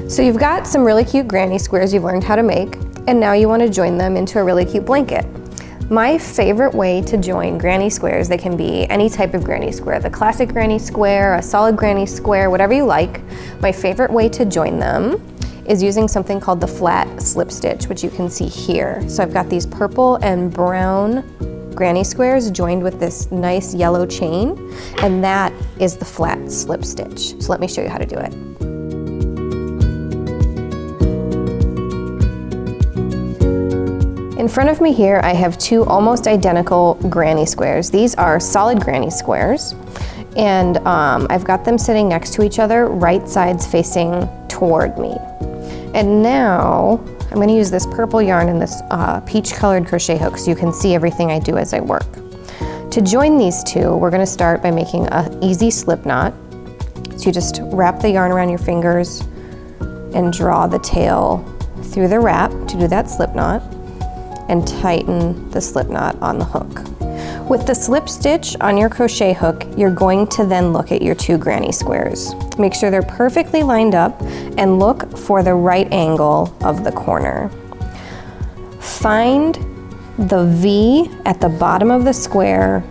So you've got some really cute granny squares you've learned how to make, and now you want to join them into a really cute blanket. My favorite way to join granny squares, they can be any type of granny square, the classic granny square, a solid granny square, whatever you like. My favorite way to join them is using something called the flat slip stitch, which you can see here. So I've got these purple and brown granny squares joined with this nice yellow chain, and that is the flat slip stitch. So let me show you how to do it. In front of me here, I have two almost identical granny squares. These are solid granny squares, and I've got them sitting next to each other, right sides facing toward me. And now I'm going to use this purple yarn and this peach colored crochet hook so you can see everything I do as I work. To join these two, we're going to start by making an easy slip knot. So you just wrap the yarn around your fingers and draw the tail through the wrap to do that slip knot, and tighten the slip knot on the hook. With the slip stitch on your crochet hook, you're going to then look at your two granny squares. Make sure they're perfectly lined up and look for the right angle of the corner. Find the V at the bottom of the square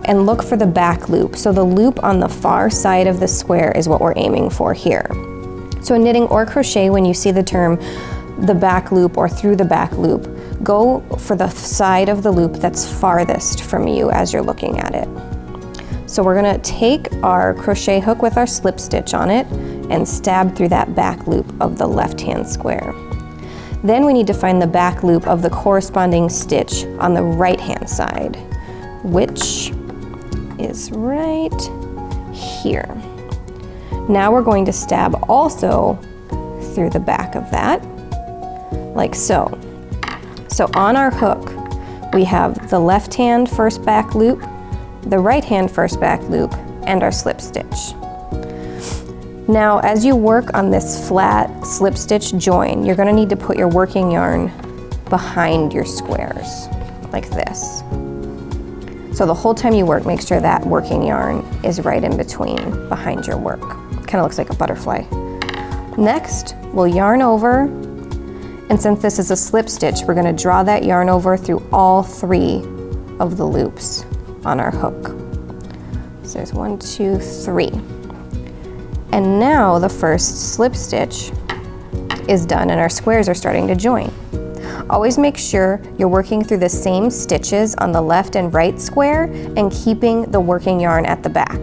and look for the back loop. So the loop on the far side of the square is what we're aiming for here. So in knitting or crochet, when you see the term the back loop or through the back loop, go for the side of the loop that's farthest from you as you're looking at it. So we're gonna take our crochet hook with our slip stitch on it and stab through that back loop of the left-hand square. Then we need to find the back loop of the corresponding stitch on the right-hand side, which is right here. Now we're going to stab also through the back of that, like so. So on our hook, we have the left hand first back loop, the right hand first back loop, and our slip stitch. Now, as you work on this flat slip stitch join, you're gonna need to put your working yarn behind your squares, like this. So the whole time you work, make sure that working yarn is right in between, behind your work. Kind of looks like a butterfly. Next, we'll yarn over, and since this is a slip stitch, we're gonna draw that yarn over through all three of the loops on our hook. So there's 1, 2, 3. And now the first slip stitch is done and our squares are starting to join. Always make sure you're working through the same stitches on the left and right square and keeping the working yarn at the back.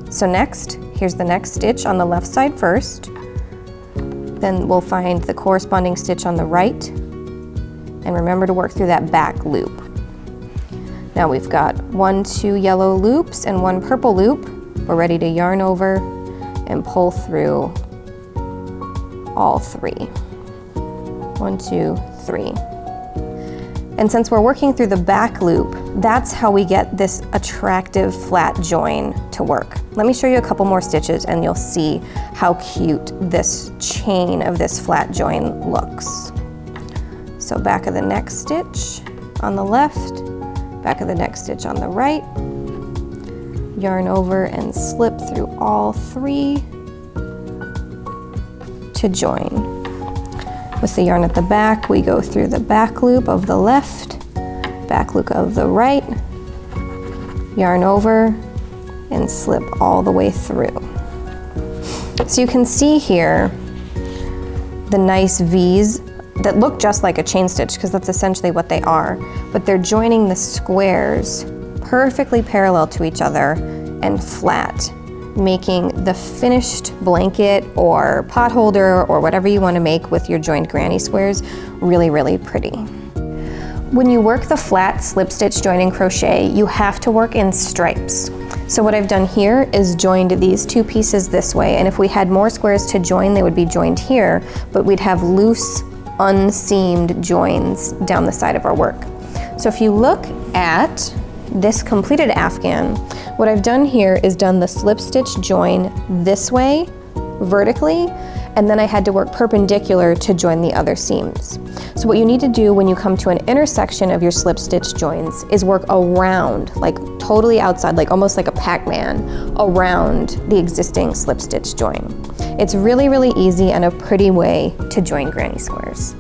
So next, here's the next stitch on the left side first. Then we'll find the corresponding stitch on the right, and remember to work through that back loop. Now we've got 1, 2 yellow loops and 1 purple loop. We're ready to yarn over and pull through all 3. 1, 2, 3. And since we're working through the back loop, that's how we get this attractive flat join to work. Let me show you a couple more stitches and you'll see how cute this chain of this flat join looks. So back of the next stitch on the left, back of the next stitch on the right, yarn over and slip through all 3 to join. With the yarn at the back, we go through the back loop of the left, back loop of the right, yarn over, and slip all the way through. So you can see here the nice V's that look just like a chain stitch, because that's essentially what they are, but they're joining the squares perfectly parallel to each other and flat, making the finished blanket or pot holder or whatever you want to make with your joined granny squares really, really pretty. When you work the flat slip stitch joining crochet, you have to work in stripes. So what I've done here is joined these 2 pieces this way, and if we had more squares to join, they would be joined here, but we'd have loose, unseamed joins down the side of our work. So if you look at this completed afghan, what I've done here is done the slip stitch join this way, vertically, and then I had to work perpendicular to join the other seams. So what you need to do when you come to an intersection of your slip stitch joins is work around, like totally outside, like almost like a Pac-Man, around the existing slip stitch join. It's really, really easy and a pretty way to join granny squares.